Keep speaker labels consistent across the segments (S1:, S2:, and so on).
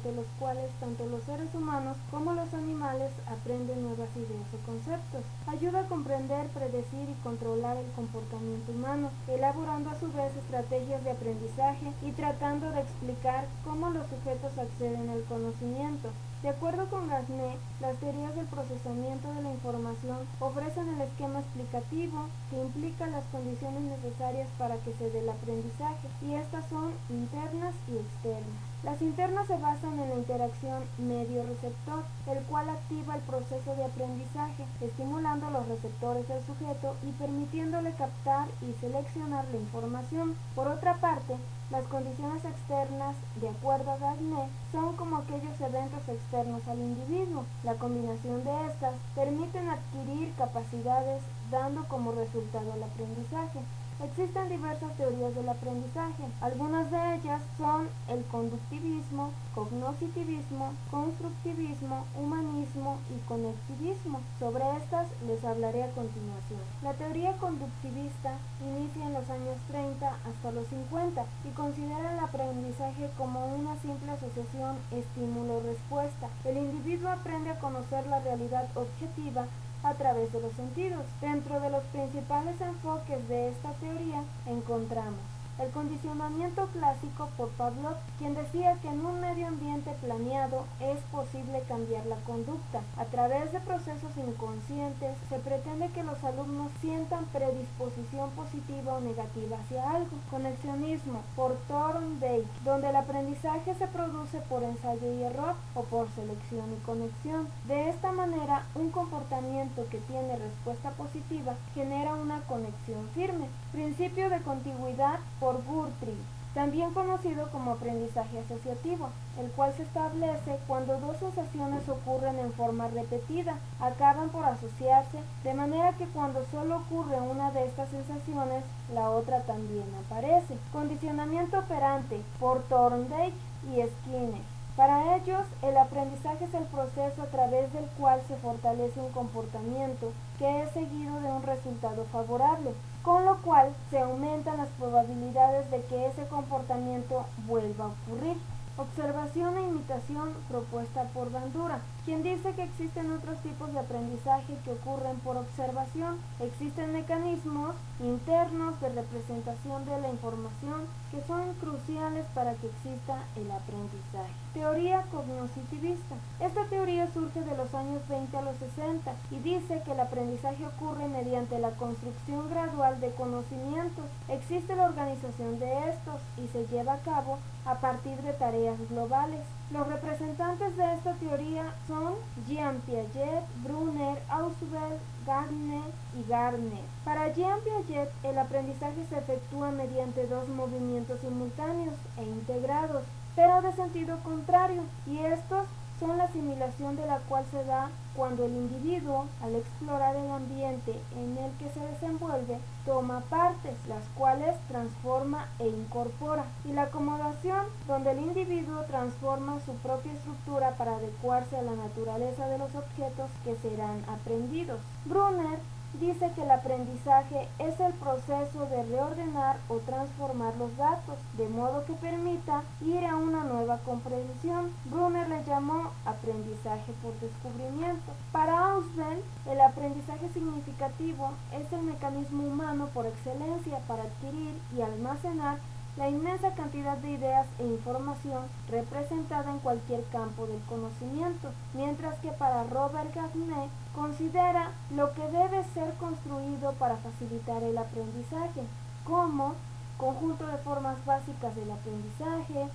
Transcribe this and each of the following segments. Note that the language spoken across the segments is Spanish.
S1: mediante los cuales tanto los seres humanos como los animales aprenden nuevas ideas o conceptos. Ayuda a comprender, predecir y controlar el comportamiento humano, elaborando a su vez estrategias de aprendizaje y tratando de explicar cómo los sujetos acceden al conocimiento. De acuerdo con Gasnier, las teorías del procesamiento de la información ofrecen el esquema explicativo que implica las condiciones necesarias para que se dé el aprendizaje, y estas son internas y externas. Las internas se basan en la interacción medio-receptor, el cual activa el proceso de aprendizaje, estimulando los receptores del sujeto y permitiéndole captar y seleccionar la información. Por otra parte, las condiciones externas, de acuerdo a Gasnier, son como aquellos eventos externos al individuo. La combinación de estas permiten adquirir capacidades, dando como resultado el aprendizaje. Existen diversas teorías del aprendizaje. Algunas de ellas son el conductivismo, cognoscitivismo, constructivismo, humanismo y conectivismo. Sobre estas les hablaré a continuación. La teoría conductivista inicia en los años 30 hasta los 50 y considera el aprendizaje como una simple asociación estímulo-respuesta. El individuo aprende a conocer la realidad objetiva a través de los sentidos. Dentro de los principales enfoques de esta teoría encontramos el condicionamiento clásico por Pavlov, quien decía que en un medio ambiente planeado es posible cambiar la conducta. A través de procesos inconscientes se pretende que los alumnos sientan predisposición positiva o negativa hacia algo. Conexionismo por Thorndike, donde el aprendizaje se produce por ensayo y error o por selección y conexión. De esta manera, un comportamiento que tiene respuesta positiva genera una conexión firme. Principio de contigüidad por Guthrie, también conocido como aprendizaje asociativo, el cual se establece cuando dos sensaciones ocurren en forma repetida, acaban por asociarse, de manera que cuando solo ocurre una de estas sensaciones, la otra también aparece. Condicionamiento operante por Thorndike y Skinner. Para ellos, el aprendizaje es el proceso a través del cual se fortalece un comportamiento que es seguido de un resultado favorable, con lo cual se aumentan las probabilidades de que ese comportamiento vuelva a ocurrir. Observación e imitación propuesta por Bandura, quien dice que existen otros tipos de aprendizaje que ocurren por observación. Existen mecanismos internos de representación de la información que son cruciales para que exista el aprendizaje. Teoría cognoscitivista. Esta teoría surge de los años 20 a los 60 y dice que el aprendizaje ocurre mediante la construcción gradual de conocimientos. Existe la organización de estos y se lleva a cabo a partir de tareas globales. Los representantes de esta teoría son Jean Piaget, Brunner, Ausubel, Gardner y Gardner. Para Jean Piaget, el aprendizaje se efectúa mediante dos movimientos simultáneos e integrados, pero de sentido contrario, y estos son la asimilación de la cual se da cuando el individuo, al explorar el ambiente en el que se desenvuelve, toma partes, las cuales transforma e incorpora, y la acomodación, donde el individuo transforma su propia estructura para adecuarse a la naturaleza de los objetos que serán aprendidos. Brunner dice que el aprendizaje es el proceso de reordenar o transformar los datos, de modo que permita ir a una nueva comprensión. Brunner le llamó aprendizaje por descubrimiento. Para Ausubel, el aprendizaje significativo es el mecanismo humano por excelencia para adquirir y almacenar la inmensa cantidad de ideas e información representada en cualquier campo del conocimiento, mientras que para Robert Gasnier considera lo que debe ser construido para facilitar el aprendizaje, como conjunto de formas básicas del aprendizaje,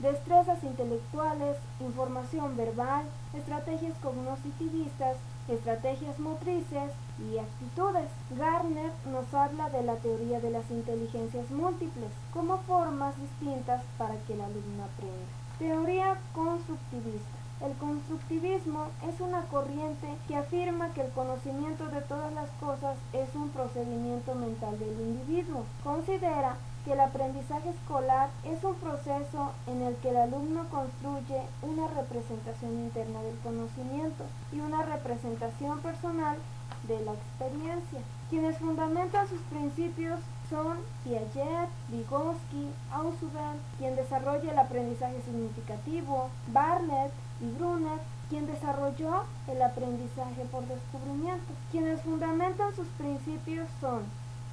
S1: destrezas intelectuales, información verbal, estrategias cognoscitivistas, estrategias motrices y actitudes. Gardner nos habla de la teoría de las inteligencias múltiples como formas distintas para que el alumno aprenda. Teoría constructivista. El constructivismo es una corriente que afirma que el conocimiento de todas las cosas es un procedimiento mental del individuo. Considera que el aprendizaje escolar es un proceso en el que el alumno construye una representación interna del conocimiento y una representación personal de la experiencia. Quienes fundamentan sus principios son Piaget, Vygotsky, Ausubel, quien desarrolla el aprendizaje significativo, Bartlett y Brunner, quien desarrolló el aprendizaje por descubrimiento. Quienes fundamentan sus principios son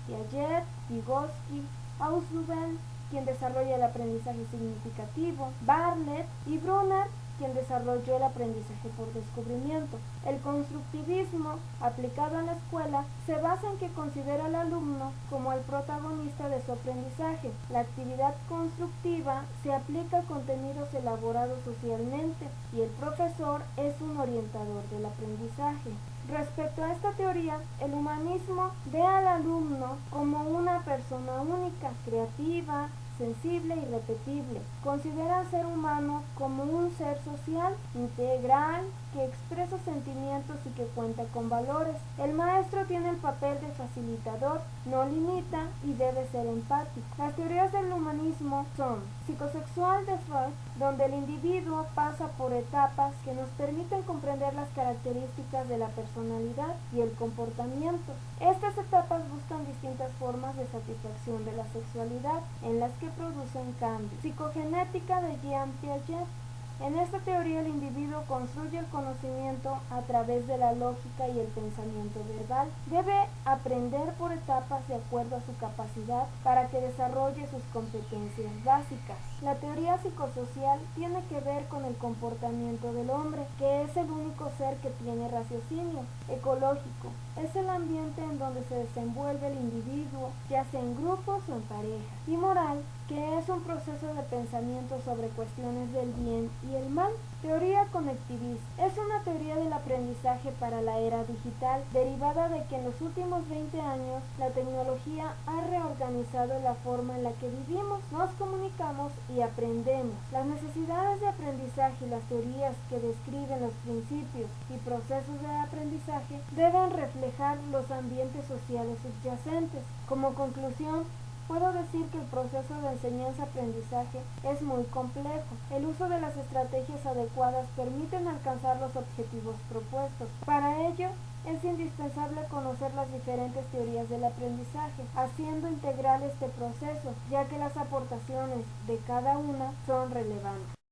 S1: Piaget, Vygotsky, Ausubel, quien desarrolla el aprendizaje significativo, Bartlett y Brunner, quien desarrolló el aprendizaje por descubrimiento. El constructivismo, aplicado en la escuela, se basa en que considera al alumno como el protagonista de su aprendizaje. La actividad constructiva se aplica a contenidos elaborados socialmente y el profesor es un orientador del aprendizaje. Respecto a esta teoría, el humanismo ve al alumno como una persona única, creativa, sensible y repetible. Considera al ser humano como un ser social, integral, que expresa sentimientos y que cuenta con valores. El maestro tiene el papel de facilitador, no limita y debe ser empático. Las teorías del humanismo son psicosexual de Freud, donde el individuo pasa por etapas que nos permiten comprender las características de la personalidad y el comportamiento. Estas etapas buscan distintas formas de satisfacción de la sexualidad, en las que producen cambios. Psicogenética de Jean Piaget. En esta teoría el individuo construye el conocimiento a través de la lógica y el pensamiento verbal. Debe aprender por etapas de acuerdo a su capacidad para que desarrolle sus competencias básicas. La teoría psicosocial tiene que ver con el comportamiento del hombre, que es el único ser que tiene raciocinio. Ecológico. Es el ambiente en donde se desenvuelve el individuo, ya sea en grupos o en pareja. Y moral, que es un proceso de pensamiento sobre cuestiones del bien y el mal. Teoría conectivista. Es una teoría del aprendizaje para la era digital, derivada de que en los últimos 20 años la tecnología ha reorganizado la forma en la que vivimos, nos comunicamos y aprendemos. Las necesidades de aprendizaje y las teorías que describen los principios y procesos de aprendizaje deben reflejar los ambientes sociales subyacentes. Como conclusión, puedo decir que el proceso de enseñanza-aprendizaje es muy complejo. El uso de las estrategias adecuadas permiten alcanzar los objetivos propuestos. Para ello, es indispensable conocer las diferentes teorías del aprendizaje, haciendo integral este proceso, ya que las aportaciones de cada una son relevantes.